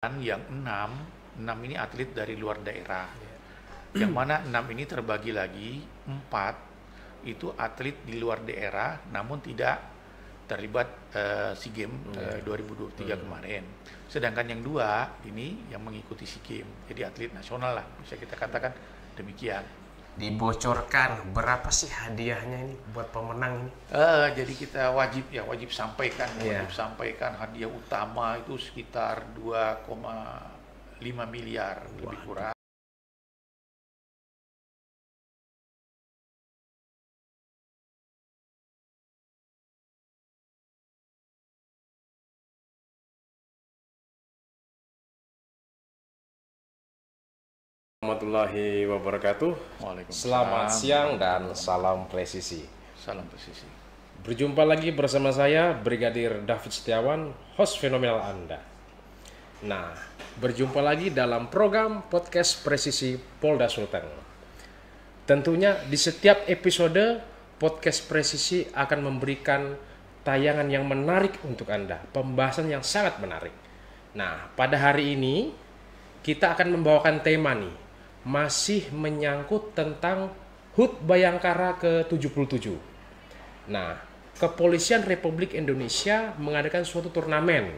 yang enam ini atlet dari luar daerah. Yang mana 6 ini terbagi lagi, 4 itu atlet di luar daerah namun tidak terlibat SEA Games 2023 kemarin. Sedangkan yang 2 ini yang mengikuti SEA Games, jadi atlet nasional lah, bisa kita katakan demikian. Dibocorkan berapa sih hadiahnya ini buat pemenang ini? Jadi kita wajib sampaikan, hadiah utama itu sekitar 2,5 miliar lebih kurang. Warahmatullahi wabarakatuh. Waalaikumsalam. Selamat siang dan salam presisi. Salam presisi. Berjumpa lagi bersama saya Brigadir David Setiawan, host fenomenal Anda. Nah, berjumpa lagi dalam program podcast Presisi Polda Sulteng. Tentunya di setiap episode podcast Presisi akan memberikan tayangan yang menarik untuk Anda, pembahasan yang sangat menarik. Nah, pada hari ini kita akan membawakan tema nih, masih menyangkut tentang HUT Bayangkara ke-77. Nah, Kepolisian Republik Indonesia mengadakan suatu turnamen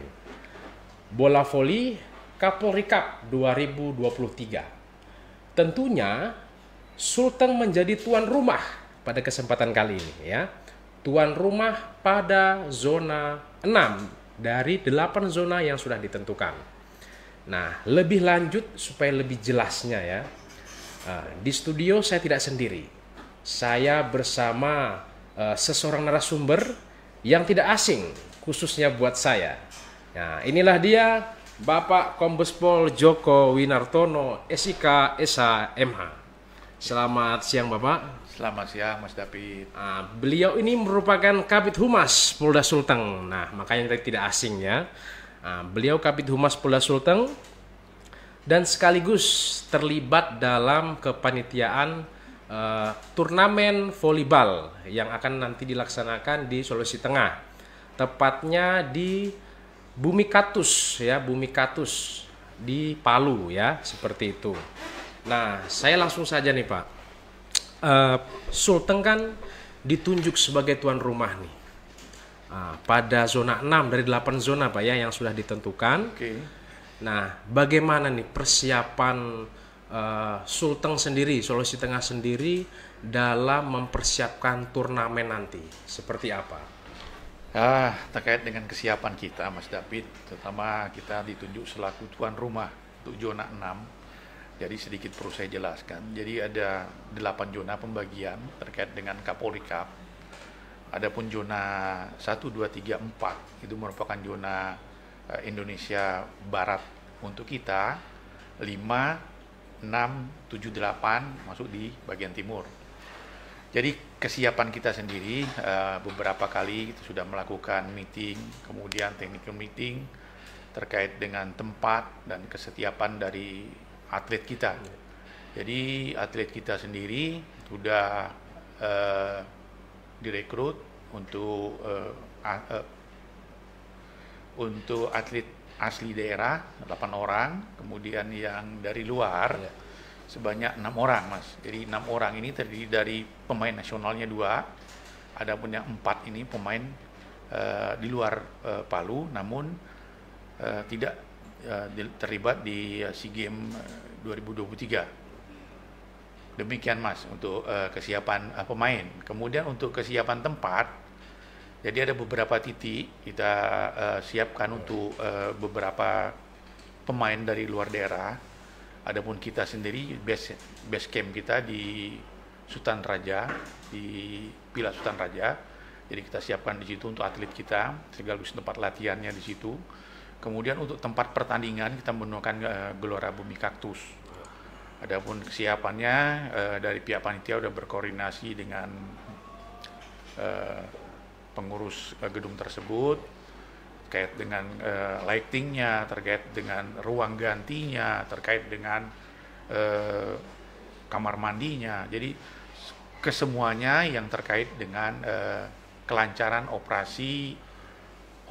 bola voli Kapolri Cup 2023. Tentunya Sulteng menjadi tuan rumah pada kesempatan kali ini ya. Tuan rumah pada zona 6 dari 8 zona yang sudah ditentukan. Nah, lebih lanjut supaya lebih jelasnya ya, di studio saya tidak sendiri. Saya bersama seseorang narasumber yang tidak asing, khususnya buat saya. Nah, inilah dia Bapak Kombes Pol Joko Winartono, SIK SH MH. Selamat siang Bapak. Selamat siang Mas David. Beliau ini merupakan Kabid Humas Polda Sulteng. Nah, makanya tidak asing ya. Beliau Kabid Humas Polda Sulteng dan sekaligus terlibat dalam kepanitiaan turnamen volleyball yang akan nanti dilaksanakan di Sulawesi Tengah, tepatnya di Bumi Katus ya, Bumi Katus di Palu ya, seperti itu. Nah, saya langsung saja nih Pak, Sulteng kan ditunjuk sebagai tuan rumah nih. Pada zona 6 dari 8 zona Pak ya yang sudah ditentukan. Oke. Nah, bagaimana nih persiapan Sulteng sendiri, Sulawesi Tengah sendiri dalam mempersiapkan turnamen nanti? Seperti apa? Terkait dengan kesiapan kita Mas David, terutama kita ditunjuk selaku tuan rumah untuk zona 6. Jadi sedikit perlu saya jelaskan. Jadi ada 8 zona pembagian terkait dengan Kapolri Cup. Adapun zona 1, 2, 3, 4 itu merupakan zona Indonesia Barat untuk kita, 5, 6, 7, 8 masuk di bagian timur. Jadi kesiapan kita sendiri beberapa kali kita sudah melakukan meeting, kemudian technical meeting terkait dengan tempat dan kesetiaan dari atlet kita. Jadi atlet kita sendiri sudah direkrut untuk atlet asli daerah 8 orang, kemudian yang dari luar sebanyak 6 orang Mas. Jadi 6 orang ini terdiri dari pemain nasionalnya 2, adapun yang 4 ini pemain di luar Palu namun tidak terlibat di SEA Games 2023. Demikian Mas untuk kesiapan pemain. Kemudian untuk kesiapan tempat, jadi ada beberapa titik kita siapkan untuk beberapa pemain dari luar daerah. Adapun kita sendiri base camp kita di Sultan Raja, di Villa Sultan Raja. Jadi kita siapkan di situ untuk atlet kita, sekaligus tempat latihannya di situ. Kemudian untuk tempat pertandingan kita menggunakan Gelora Bumi Kaktus. Adapun kesiapannya dari pihak panitia sudah berkoordinasi dengan pengurus gedung tersebut terkait dengan lightingnya, terkait dengan ruang gantinya, terkait dengan kamar mandinya. Jadi kesemuanya yang terkait dengan kelancaran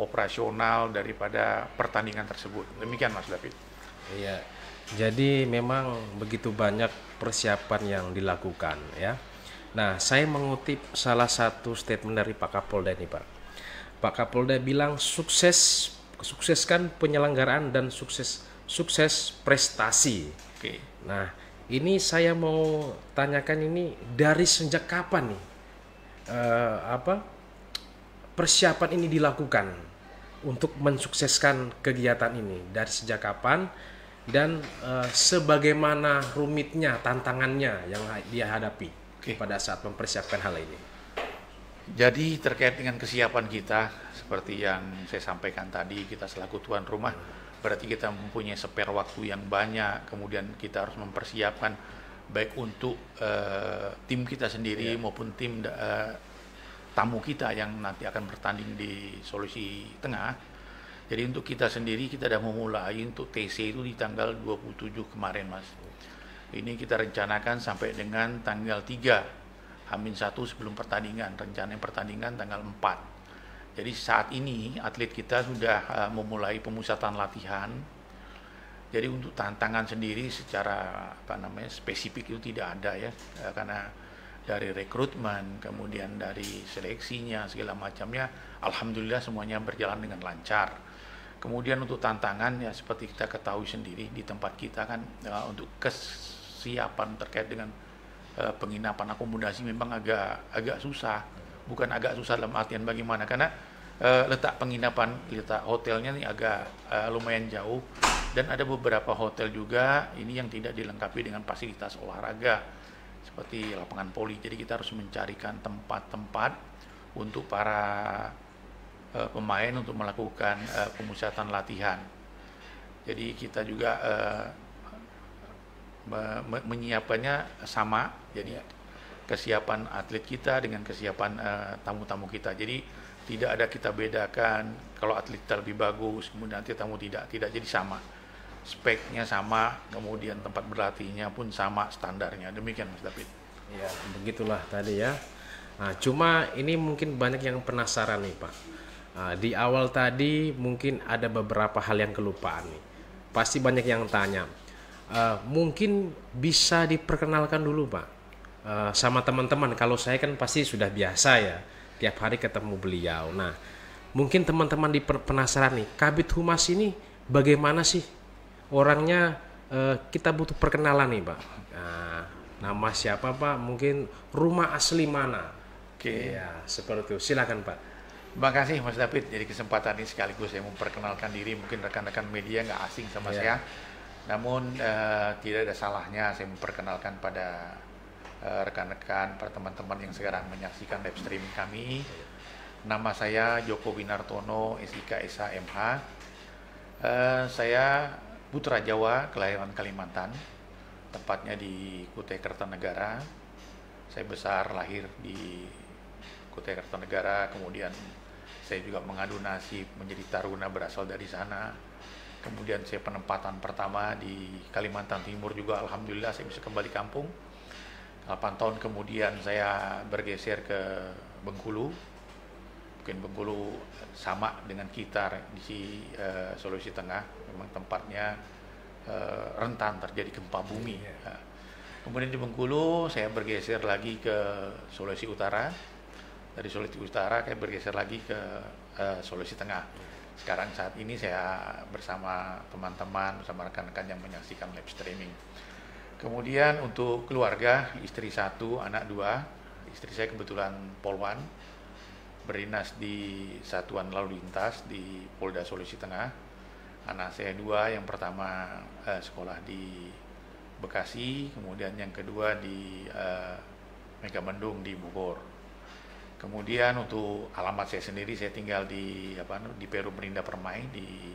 operasional daripada pertandingan tersebut. Demikian Mas David. Iya. Jadi memang begitu banyak persiapan yang dilakukan ya. Nah, saya mengutip salah satu statement dari Pak Kapolda ini, Pak. Pak Kapolda bilang sukseskan penyelenggaraan dan sukses prestasi. Oke. Nah, ini saya mau tanyakan ini dari sejak kapan nih persiapan ini dilakukan untuk mensukseskan kegiatan ini, dari sejak kapan dan sebagaimana rumitnya tantangannya yang dia hadapi pada saat mempersiapkan hal ini. Jadi terkait dengan kesiapan kita, seperti yang saya sampaikan tadi, kita selaku tuan rumah, berarti kita mempunyai spare waktu yang banyak, kemudian kita harus mempersiapkan baik untuk tim kita sendiri maupun tim tamu kita yang nanti akan bertanding di Sulawesi Tengah. Jadi untuk kita sendiri, kita sudah memulai untuk TC itu di tanggal 27 kemarin Mas. Ini kita rencanakan sampai dengan tanggal 3, H-1 sebelum pertandingan, rencana pertandingan tanggal 4. Jadi saat ini atlet kita sudah memulai pemusatan latihan. Jadi untuk tantangan sendiri secara spesifik itu tidak ada ya, karena dari rekrutmen, kemudian dari seleksinya segala macamnya, alhamdulillah semuanya berjalan dengan lancar. Kemudian untuk tantangan ya seperti kita ketahui sendiri di tempat kita kan untuk kesiapan terkait dengan penginapan akomodasi memang agak susah. Bukan agak susah dalam artian bagaimana, karena letak penginapan, letak hotelnya ini agak lumayan jauh, dan ada beberapa hotel juga ini yang tidak dilengkapi dengan fasilitas olahraga seperti lapangan voli. Jadi kita harus mencarikan tempat-tempat untuk para pemain untuk melakukan pemusatan latihan. Jadi kita juga menyiapkannya sama, jadi kesiapan atlet kita dengan kesiapan tamu-tamu kita. Jadi tidak ada kita bedakan kalau atlet kita lebih bagus, kemudian atlet tamu tidak, jadi sama. Speknya sama, kemudian tempat berlatihnya pun sama standarnya. Demikian Mas David. Ya, begitulah tadi ya. Nah, cuma ini mungkin banyak yang penasaran nih Pak. Di awal tadi mungkin ada beberapa hal yang kelupaan nih. Pasti banyak yang tanya. Mungkin bisa diperkenalkan dulu Pak sama teman-teman. Kalau saya kan pasti sudah biasa ya, tiap hari ketemu beliau. Nah, mungkin teman-teman penasaran nih, Kabid Humas ini bagaimana sih orangnya? Kita butuh perkenalan nih Pak. Nama siapa Pak? Mungkin rumah asli mana? Oke. Ya, seperti itu. Silakan Pak. Terima kasih Mas David. Jadi kesempatan ini sekaligus saya memperkenalkan diri. Mungkin rekan-rekan media nggak asing sama saya. Namun tidak ada salahnya saya memperkenalkan pada rekan-rekan, para teman-teman yang sekarang menyaksikan live stream kami. Nama saya Joko Winartono, SIK SH MH. Saya putra Jawa, kelahiran Kalimantan, tepatnya di Kutai Kertanegara. Saya besar lahir di Kutai Kertanegara, kemudian saya juga mengadu nasib menjadi taruna berasal dari sana. Kemudian saya penempatan pertama di Kalimantan Timur juga, alhamdulillah saya bisa kembali kampung. 8 tahun kemudian saya bergeser ke Bengkulu. Mungkin Bengkulu sama dengan kita di Sulawesi Tengah, memang tempatnya rentan terjadi gempa bumi. Kemudian di Bengkulu saya bergeser lagi ke Sulawesi Utara. Dari Sulawesi Utara saya bergeser lagi ke Sulawesi Tengah. Sekarang saat ini saya bersama teman-teman, bersama rekan-rekan yang menyaksikan live streaming. Kemudian untuk keluarga, istri 1, anak 2. Istri saya kebetulan Polwan, berdinas di Satuan Lalu Lintas di Polda Sulawesi Tengah. Anak saya 2, yang pertama sekolah di Bekasi, kemudian yang kedua di Megamendung di Bogor. Kemudian untuk alamat saya sendiri, saya tinggal di Perum Rinda Permai, di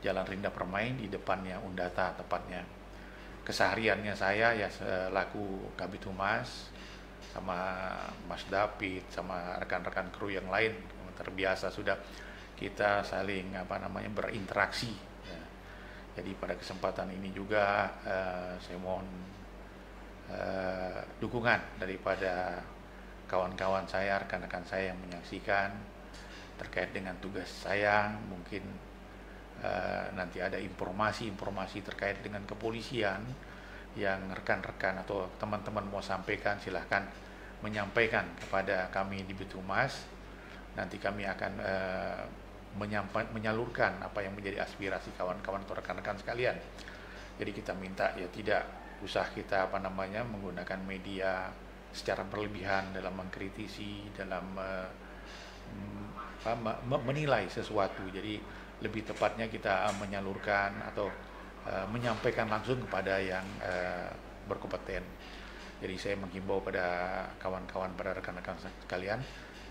Jalan Rinda Permai, di depannya Undata tepatnya. Kesehariannya saya ya selaku Kabid Humas, sama Mas David, sama rekan-rekan kru yang lain, terbiasa sudah kita saling berinteraksi. Ya. Jadi pada kesempatan ini juga saya mohon dukungan daripada kawan-kawan saya, rekan-rekan saya yang menyaksikan, terkait dengan tugas saya, mungkin nanti ada informasi-informasi terkait dengan kepolisian yang rekan-rekan atau teman-teman mau sampaikan, silahkan menyampaikan kepada kami di Bithumas. Nanti kami akan menyalurkan apa yang menjadi aspirasi kawan-kawan atau rekan-rekan sekalian. Jadi kita minta ya tidak usah kita menggunakan media secara berlebihan dalam mengkritisi, dalam menilai sesuatu. Jadi lebih tepatnya kita menyalurkan atau menyampaikan langsung kepada yang berkompeten. Jadi saya menghimbau pada kawan-kawan, pada rekan-rekan sekalian,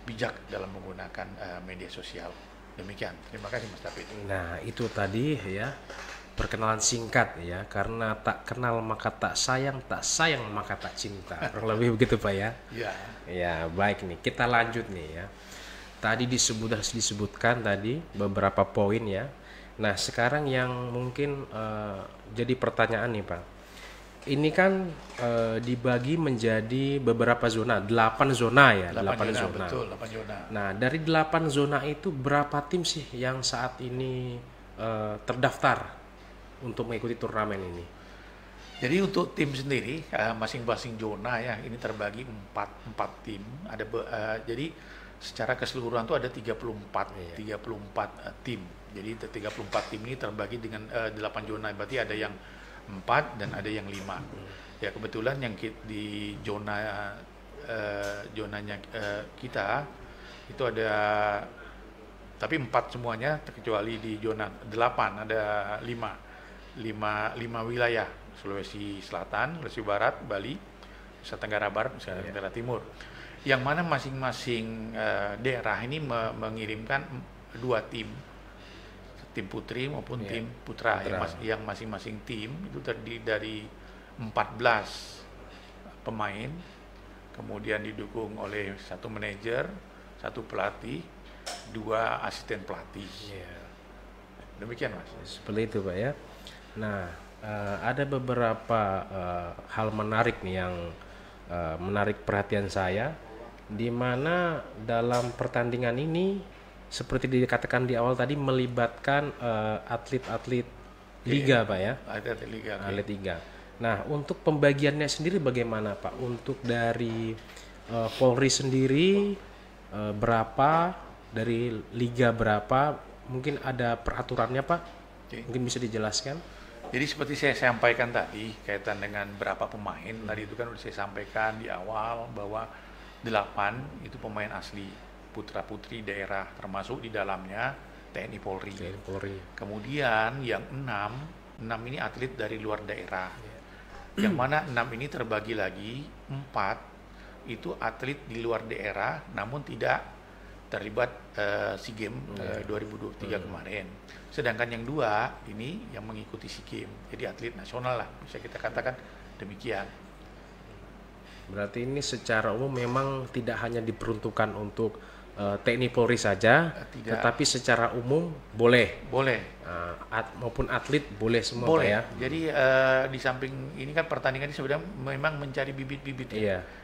bijak dalam menggunakan media sosial. Demikian. Terima kasih Mas David. Nah, itu tadi ya perkenalan singkat ya, karena tak kenal maka tak sayang maka tak cinta. Kurang lebih begitu Pak ya. Ya. Ya, baik nih. Kita lanjut nih ya. Tadi disebutkan tadi beberapa poin ya. Nah, sekarang yang mungkin jadi pertanyaan nih Pak. Ini kan dibagi menjadi beberapa zona, 8 zona ya, 8 zona. Betul, 8 zona. Nah, dari 8 zona itu berapa tim sih yang saat ini terdaftar untuk mengikuti turnamen ini? Jadi untuk tim sendiri masing-masing zona ya ini terbagi 4 tim. Jadi secara keseluruhan itu ada 34 tim. Jadi 34 tim ini terbagi dengan 8 zona. Berarti ada yang 4 dan ada yang 5. Ya kebetulan yang di zonanya kita itu ada, tapi 4 semuanya, terkecuali di zona 8 ada 5 wilayah: Sulawesi Selatan, Sulawesi Barat, Bali, Nusa Tenggara Barat, Nusa Tenggara Timur. Yang mana masing-masing daerah ini mengirimkan 2 tim putri maupun tim putra. Yang masing-masing tim itu terdiri dari 14 pemain, kemudian didukung oleh 1 manajer, 1 pelatih, 2 asisten pelatih. Demikian Mas. Seperti itu Pak ya. Nah, ada beberapa hal menarik nih yang menarik perhatian saya, di mana dalam pertandingan ini seperti dikatakan di awal tadi melibatkan atlet-atlet liga Pak ya. Atlet liga. Nah, untuk pembagiannya sendiri bagaimana Pak? Untuk dari Polri sendiri berapa, dari liga berapa? Mungkin ada peraturannya Pak? Mungkin bisa dijelaskan? Jadi seperti saya sampaikan tadi kaitan dengan berapa pemain, tadi itu kan sudah saya sampaikan di awal bahwa 8 itu pemain asli putra-putri daerah, termasuk di dalamnya TNI Polri. Kemudian yang 6 ini atlet dari luar daerah. Yang mana 6 ini terbagi lagi, 4 itu atlet di luar daerah namun tidak terlibat SEA Games 2023 kemarin. Sedangkan yang 2 ini yang mengikuti SEA Games, jadi atlet nasional lah, bisa kita katakan demikian. Berarti ini secara umum memang tidak hanya diperuntukkan untuk TNI Polri saja, tetapi secara umum boleh. Maupun atlet boleh semua boleh. Pak ya. Jadi di samping ini kan pertandingan ini sebenarnya memang mencari bibit-bibit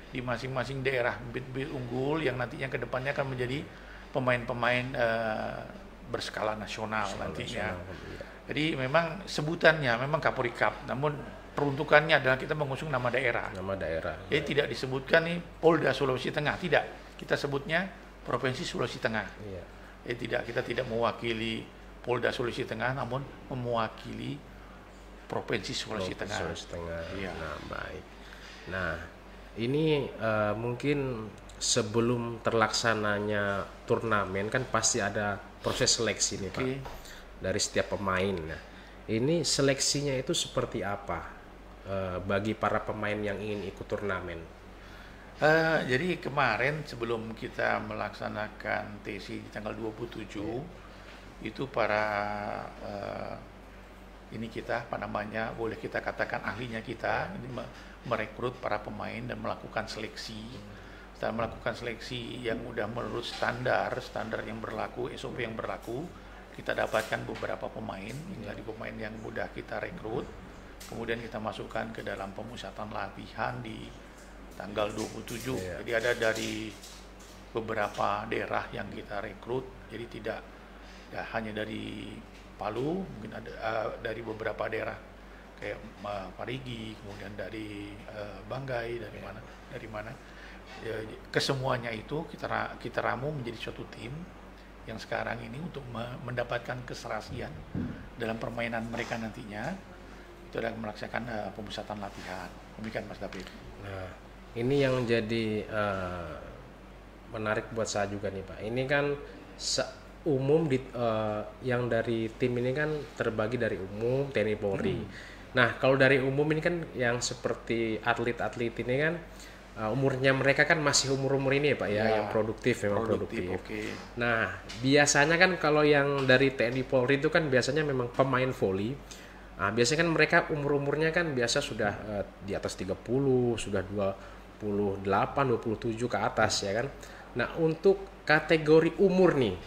di masing-masing daerah, bibit-bibit unggul yang nantinya ke depannya akan menjadi pemain-pemain berskala nasional nantinya. Jadi memang sebutannya memang Kapolri Cup, namun peruntukannya adalah kita mengusung nama daerah. Jadi tidak disebutkan nih Polda Sulawesi Tengah, tidak. Kita sebutnya Provinsi Sulawesi Tengah. Jadi kita tidak mewakili Polda Sulawesi Tengah, namun mewakili Provinsi Sulawesi Tengah. Nah, baik. Nah, ini mungkin sebelum terlaksananya turnamen kan pasti ada proses seleksi nih Pak, dari setiap pemain. Nah, ini seleksinya itu seperti apa bagi para pemain yang ingin ikut turnamen? Jadi kemarin sebelum kita melaksanakan TC di tanggal 27 itu para ini kita boleh kita katakan ahlinya kita ini merekrut para pemain dan melakukan seleksi. Setelah melakukan seleksi yang udah menurut standar yang berlaku, SOP yang berlaku, kita dapatkan beberapa pemain, menjadi pemain yang mudah kita rekrut. Kemudian kita masukkan ke dalam pemusatan latihan di tanggal 27. Jadi ada dari beberapa daerah yang kita rekrut Jadi tidak ya, hanya dari Palu, mungkin ada dari beberapa daerah kayak Parigi, kemudian dari Banggai, dari mana. Ya, kesemuanya itu kita ramu menjadi suatu tim yang sekarang ini untuk mendapatkan keserasian dalam permainan mereka nantinya itu adalah melaksanakan pemusatan latihan. Demikian Mas David. Nah, ini yang jadi menarik buat saya juga nih Pak. Ini kan umum yang dari tim ini kan terbagi dari umum, TNI, Polri. Nah, kalau dari umum ini kan yang seperti atlet-atlet ini kan umurnya mereka kan masih umur-umur ini ya Pak ya, yang produktif, memang produktif. Okay. Nah, biasanya kan kalau yang dari TNI Polri itu kan biasanya memang pemain voli. Nah, biasanya kan mereka umur-umurnya kan biasa sudah di atas 30, sudah 28, 27 ke atas ya kan. Nah, untuk kategori umur nih,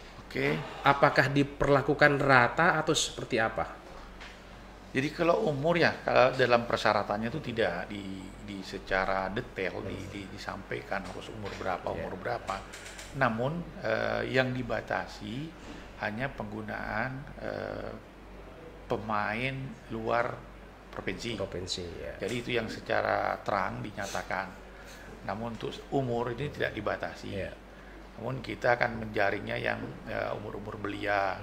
apakah diperlakukan rata atau seperti apa? Jadi kalau umur ya, kalau dalam persyaratannya itu tidak di secara detail disampaikan harus umur berapa. Namun yang dibatasi hanya penggunaan pemain luar provinsi. Ya. Jadi itu yang secara terang dinyatakan. Namun untuk umur ini tidak dibatasi. Ya. Namun kita akan menjaringnya yang umur-umur belia.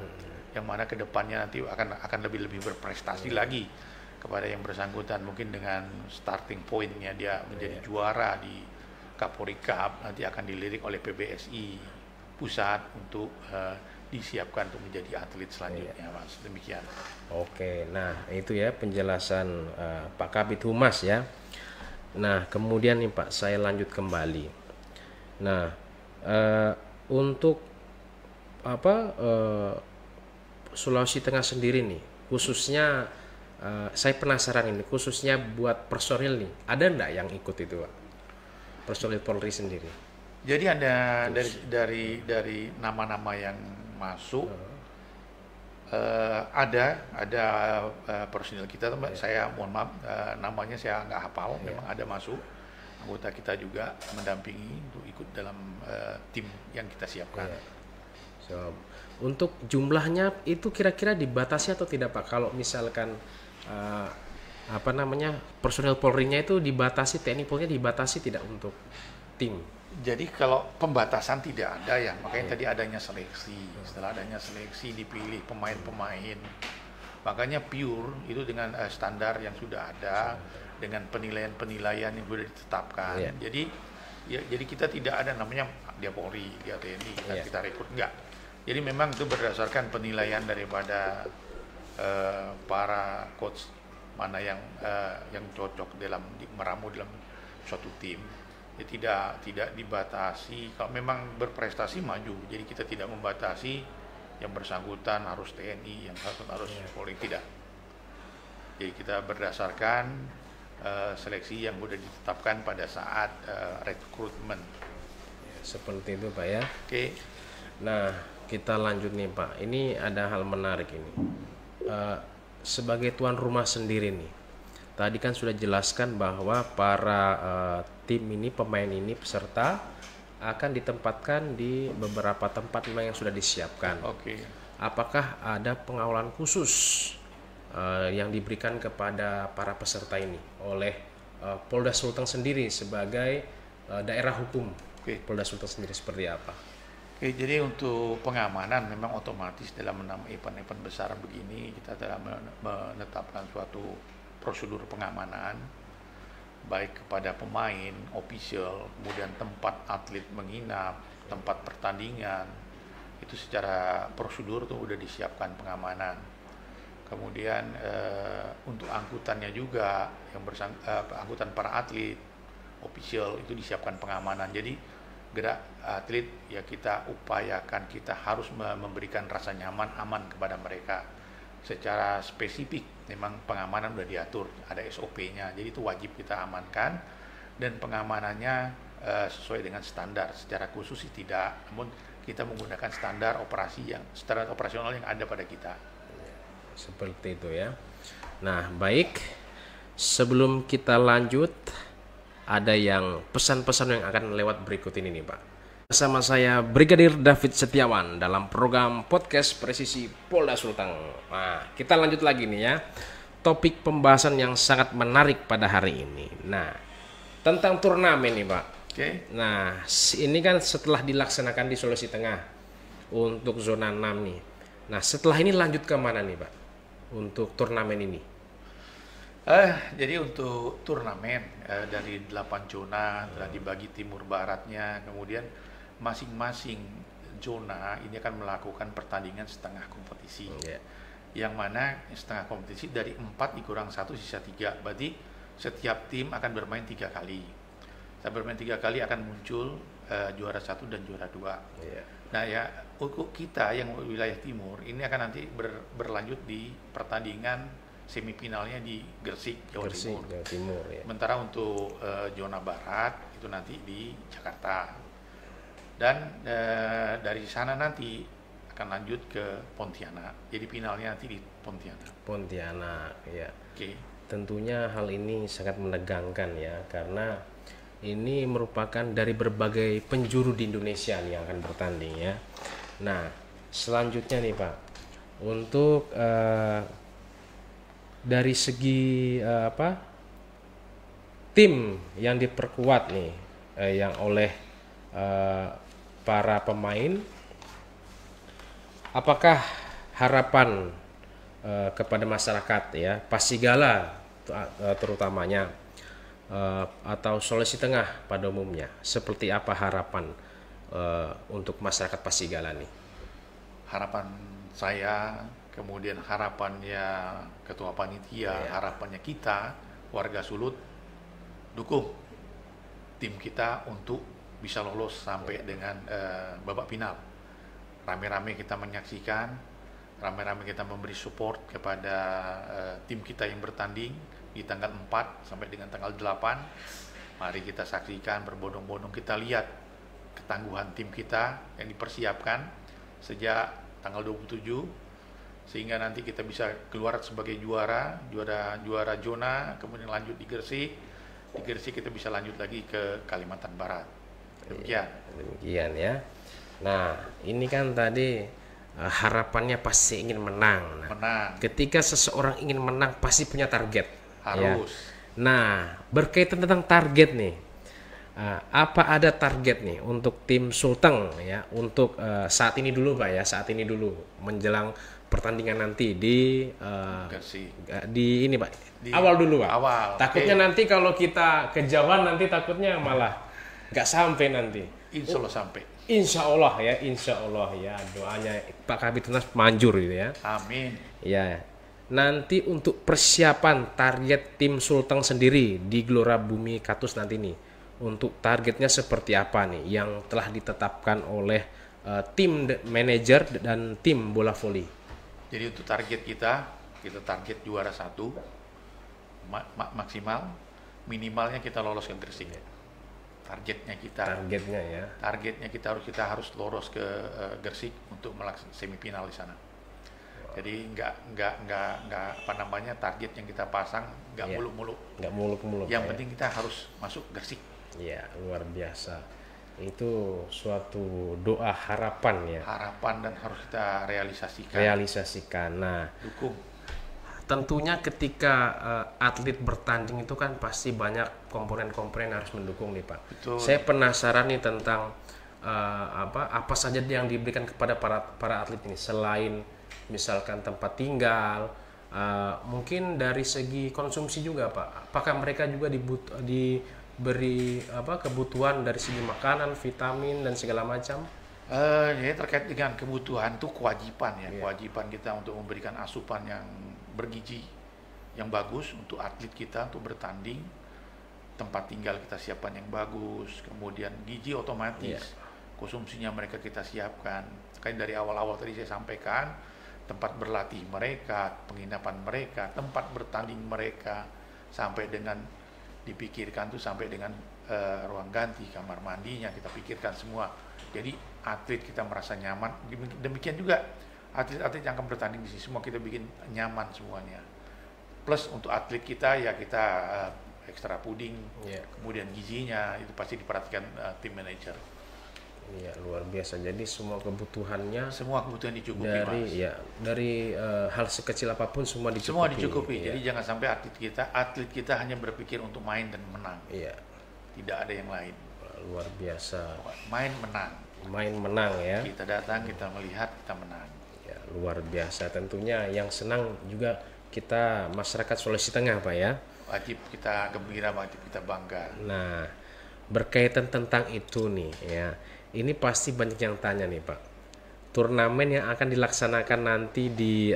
Yang mana kedepannya nanti akan lebih berprestasi lagi kepada yang bersangkutan, mungkin dengan starting pointnya dia menjadi juara di Kapolri Cup, nanti akan dilirik oleh PBSI pusat untuk disiapkan untuk menjadi atlet selanjutnya, Mas. Demikian. Oke, nah itu ya penjelasan Pak Kabid Humas ya. Nah kemudian nih Pak, saya lanjut kembali. Nah untuk Sulawesi Tengah sendiri nih, khususnya saya penasaran ini, khususnya buat personil nih, ada enggak yang ikut itu Pak? Personil Polri sendiri. Jadi ada dari nama-nama yang masuk, ada personil kita, saya mohon maaf namanya saya nggak hafal, memang ada masuk anggota kita juga mendampingi untuk ikut dalam tim yang kita siapkan. So, untuk jumlahnya itu kira-kira dibatasi atau tidak Pak? Kalau misalkan personel Polri-nya itu dibatasi, TNI Polri dibatasi tidak untuk tim? Jadi kalau pembatasan tidak ada ya, makanya tadi adanya seleksi. Setelah adanya seleksi dipilih pemain-pemain. Makanya pure itu dengan standar yang sudah ada, dengan penilaian-penilaian yang sudah ditetapkan. Jadi kita tidak ada namanya dia Polri, dia TNI, kita rekrut, enggak. Jadi memang itu berdasarkan penilaian daripada para coach mana yang cocok meramu dalam suatu tim. Jadi tidak dibatasi. Kalau memang berprestasi maju, jadi kita tidak membatasi yang bersangkutan harus TNI, yang harus Polri, tidak. Jadi kita berdasarkan seleksi yang sudah ditetapkan pada saat rekrutmen. Seperti itu Pak ya. Oke. Nah kita lanjut nih Pak. Ini ada hal menarik ini. Sebagai tuan rumah sendiri nih, tadi kan sudah jelaskan bahwa para tim ini, pemain ini, peserta akan ditempatkan di beberapa tempat memang yang sudah disiapkan. Apakah ada pengawalan khusus yang diberikan kepada para peserta ini oleh Polda Sulteng sendiri sebagai daerah hukum? Polda Sulteng sendiri seperti apa? Jadi untuk pengamanan memang otomatis dalam event-event besar begini kita telah menetapkan suatu prosedur pengamanan baik kepada pemain, official, kemudian tempat atlet menginap, tempat pertandingan, itu secara prosedur tuh udah disiapkan pengamanan. Kemudian untuk angkutannya juga yang angkutan para atlet, official itu disiapkan pengamanan. Jadi gerak atlet ya kita upayakan, kita harus memberikan rasa nyaman, aman kepada mereka. Secara spesifik memang pengamanan sudah diatur, ada SOP-nya, jadi itu wajib kita amankan, dan pengamanannya sesuai dengan standar. Secara khusus sih tidak, namun kita menggunakan standar operasional yang ada pada kita. Seperti itu ya. Nah baik, sebelum kita lanjut, ada yang pesan-pesan yang akan lewat berikut ini nih Pak. Bersama saya Brigadir David Setiawan dalam program podcast Presisi Polda Sulteng. Nah, kita lanjut lagi nih ya. Topik pembahasan yang sangat menarik pada hari ini. Nah, tentang turnamen nih Pak. Oke. Nah, ini kan setelah dilaksanakan di Sulawesi Tengah untuk zona 6 nih. Nah, setelah ini lanjut ke mana nih Pak? Untuk turnamen ini. Jadi untuk turnamen dari 8 zona telah dibagi timur baratnya, kemudian masing-masing zona ini akan melakukan pertandingan setengah kompetisi. Yang mana setengah kompetisi dari 4 dikurang 1 sisa 3. Berarti setiap tim akan bermain 3 kali. Saat bermain 3 kali akan muncul juara 1 dan juara 2. Nah ya, untuk kita yang wilayah timur ini akan nanti berlanjut di pertandingan semifinalnya di Gresik, Jawa Timur. Ya. Sementara untuk zona barat itu nanti di Jakarta. Dan dari sana nanti akan lanjut ke Pontianak. Jadi finalnya nanti di Pontianak, ya. Oke. Tentunya hal ini sangat menegangkan ya, karena ini merupakan dari berbagai penjuru di Indonesia nih yang akan bertanding ya. Nah, selanjutnya nih Pak, untuk dari segi tim yang diperkuat nih, yang oleh para pemain, apakah harapan kepada masyarakat ya, Pasigala terutamanya atau Sulawesi Tengah pada umumnya, seperti apa harapan untuk masyarakat Pasigala nih? Harapan saya, kemudian harapannya ketua panitia, harapannya kita warga Sulut, dukung tim kita untuk bisa lolos sampai dengan babak final. Rame-rame kita menyaksikan, rame-rame kita memberi support kepada tim kita yang bertanding di tanggal 4 sampai dengan tanggal 8. Mari kita saksikan, berbondong-bondong kita lihat ketangguhan tim kita yang dipersiapkan sejak tanggal 27, sehingga nanti kita bisa keluar sebagai juara zona, kemudian lanjut di Gresik. Di Gresik kita bisa lanjut lagi ke Kalimantan Barat. Demikian ya. Nah, ini kan tadi harapannya pasti ingin menang. Menang. Ketika seseorang ingin menang pasti punya target. Harus. Ya. Nah, berkaitan tentang target nih, apa ada target nih untuk tim Sulteng ya, untuk saat ini dulu Pak ya, saat ini dulu menjelang pertandingan nanti di ini Pak, awal dulu Pak. Awal. Takutnya nanti kalau kita kejauhan nanti takutnya malah nggak sampai nanti. Insya Allah sampai. Insya Allah ya, doanya Pak Kabid Tunas manjur gitu ya. Amin. Ya. Nanti untuk persiapan target tim Sulteng sendiri di Gelora Bumi Katus nanti nih, untuk targetnya seperti apa nih yang telah ditetapkan oleh tim manajer dan tim bola voli? Jadi untuk target kita target juara 1 maksimal, minimalnya kita lolos ke Gresik. Targetnya kita harus lolos ke Gresik untuk melaksanakan semifinal di sana. Jadi nggak target yang kita pasang nggak muluk-muluk. Yang penting kita harus masuk Gresik. Ya, luar biasa. Itu suatu doa harapan ya. Harapan dan harus kita realisasikan. Nah, dukung. Tentunya ketika atlet bertanding itu kan pasti banyak komponen-komponen harus mendukung nih Pak. Betul. Saya penasaran nih tentang apa saja yang diberikan kepada para atlet ini, selain misalkan tempat tinggal, mungkin dari segi konsumsi juga Pak. Apakah mereka juga diberi kebutuhan dari segi makanan, vitamin dan segala macam? Jadi terkait dengan kebutuhan itu kewajiban ya, kewajiban kita untuk memberikan asupan yang bergizi yang bagus untuk atlet kita untuk bertanding. Tempat tinggal kita siapkan yang bagus, kemudian gizi otomatis konsumsinya mereka kita siapkan. Kayak dari awal-awal tadi saya sampaikan, tempat berlatih mereka, penginapan mereka, tempat bertanding mereka, sampai dengan dipikirkan tuh sampai dengan ruang ganti, kamar mandinya kita pikirkan semua. Jadi atlet kita merasa nyaman. Demikian juga atlet-atlet yang akan bertanding di sini semua kita bikin nyaman semuanya. Plus untuk atlet kita ya kita ekstra puding, kemudian gizinya itu pasti diperhatikan tim manajer. Iya, luar biasa. Jadi semua kebutuhannya dicukupi, dari Mas. dari hal sekecil apapun semua dicukupi. Semua dicukupi. Iya. Jadi jangan sampai atlet kita hanya berpikir untuk main dan menang. Iya. Tidak ada yang lain. Luar biasa. Main menang. Main menang ya. Kita datang, kita melihat, kita menang. Ya, luar biasa. Tentunya yang senang juga kita masyarakat Sulawesi Tengah, Pak ya. Wajib kita gembira, wajib kita bangga. Nah, berkaitan tentang itu nih ya. Ini pasti banyak yang tanya nih, Pak. Turnamen yang akan dilaksanakan nanti di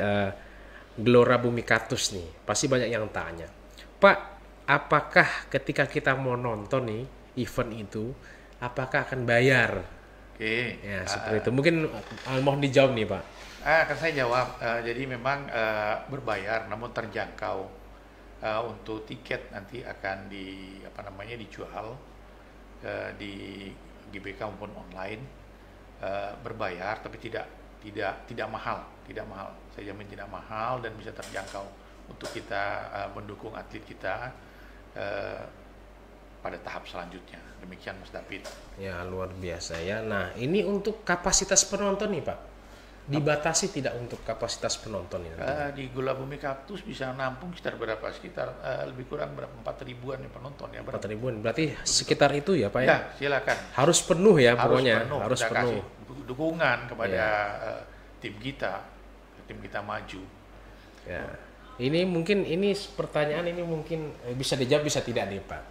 Gelora Bumi Katus nih, pasti banyak yang tanya. Pak, apakah ketika kita mau nonton nih event itu, apakah akan bayar? Oke. Ya, seperti itu. Mungkin mohon dijawab nih, Pak. Akan saya jawab. Jadi memang berbayar, namun terjangkau. Untuk tiket nanti akan dijual di GBK maupun online, berbayar, tapi tidak mahal, Saya jamin tidak mahal dan bisa terjangkau untuk kita mendukung atlet kita pada tahap selanjutnya. Demikian, Mas David. Ya, luar biasa ya. Nah, ini untuk kapasitas penonton nih, Pak. Dibatasi tidak untuk kapasitas penonton ini? Di Gelora Bumi Katus bisa nampung sekitar berapa? Sekitar lebih kurang berapa? 4.000-an ya penonton ya. 4.000-an. Berarti sekitar itu ya, Pak ya? Ya, silakan. Harus penuh ya pokoknya. Harus penuh. Dukungan kepada tim kita maju. Ya. Ini mungkin pertanyaan ini mungkin bisa dijawab bisa tidak nih, Pak.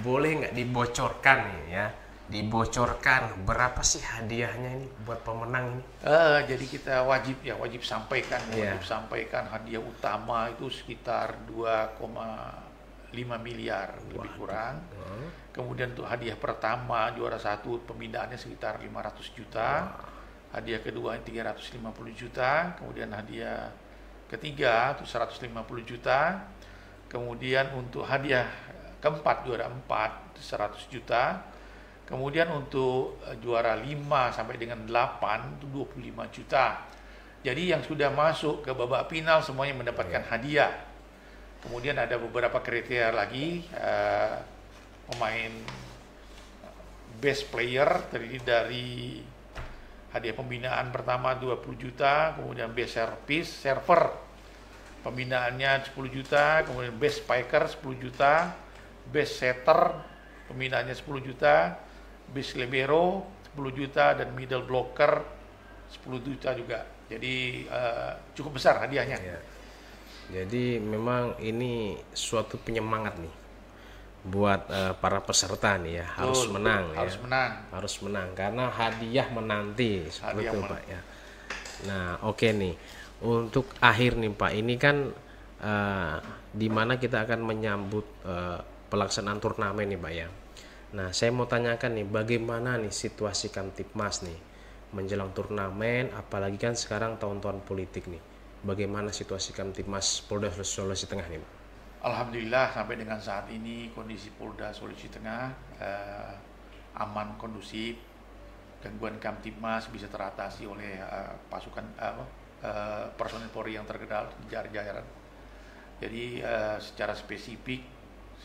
Boleh nggak dibocorkan nih ya? Dibocorkan berapa sih hadiahnya ini buat pemenang ini? Jadi kita wajib sampaikan, sampaikan hadiah utama itu sekitar 2,5 miliar lebih kurang. Kemudian untuk hadiah pertama juara 1 pembinaannya sekitar 500 juta. Hadiah kedua 350 juta, kemudian hadiah ketiga itu 150 juta. Kemudian untuk hadiah keempat juara 4 100 juta. Kemudian untuk juara 5 sampai dengan 8 itu 25 juta. Jadi yang sudah masuk ke babak final semuanya mendapatkan hadiah. Kemudian ada beberapa kriteria lagi, pemain best player terdiri dari hadiah pembinaan pertama 20 juta, kemudian best server pembinaannya 10 juta, kemudian best spiker 10 juta, best setter pembinaannya 10 juta, base libero 10 juta dan middle blocker 10 juta juga. Jadi cukup besar hadiahnya. Ya. Jadi memang ini suatu penyemangat nih buat para peserta nih ya. Harus menang. Harus menang karena hadiah menanti seperti itu, Pak ya. Nah, oke nih. Untuk akhir nih, Pak, ini kan di mana kita akan menyambut pelaksanaan turnamen nih, Pak ya. Nah, saya mau tanyakan nih, bagaimana nih situasi Kamtibmas nih menjelang turnamen, apalagi kan sekarang tahun-tahun politik nih. Bagaimana situasi Kamtibmas Polda Sulawesi Tengah nih, Pak? Alhamdulillah sampai dengan saat ini kondisi Polda Sulawesi Tengah aman, kondusif. Gangguan Kamtibmas bisa teratasi oleh pasukan personil Polri yang terkenal di jajaran. Jadi secara spesifik,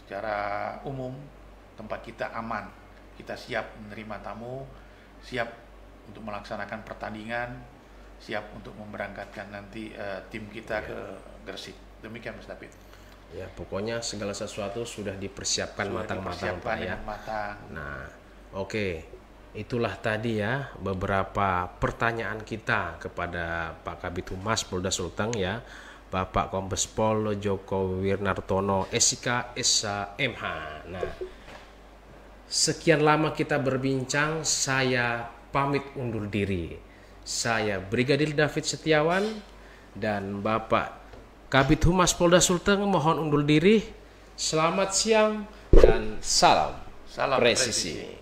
secara umum tempat kita aman, kita siap menerima tamu, siap untuk melaksanakan pertandingan, siap untuk memberangkatkan nanti tim kita ke Gresik. Demikian, Mas David. Ya, pokoknya segala sesuatu sudah dipersiapkan matang-matang, Pak ya. Nah, oke. Itulah tadi ya beberapa pertanyaan kita kepada Pak Kabid Humas Polda Sulteng ya, Bapak Kombes Pol Joko Wirnartono SIK SH MH. Nah, sekian lama kita berbincang, saya pamit undur diri. Saya Brigadir David Setiawan dan Bapak Kabid Humas Polda Sulteng mohon undur diri. Selamat siang dan salam presisi.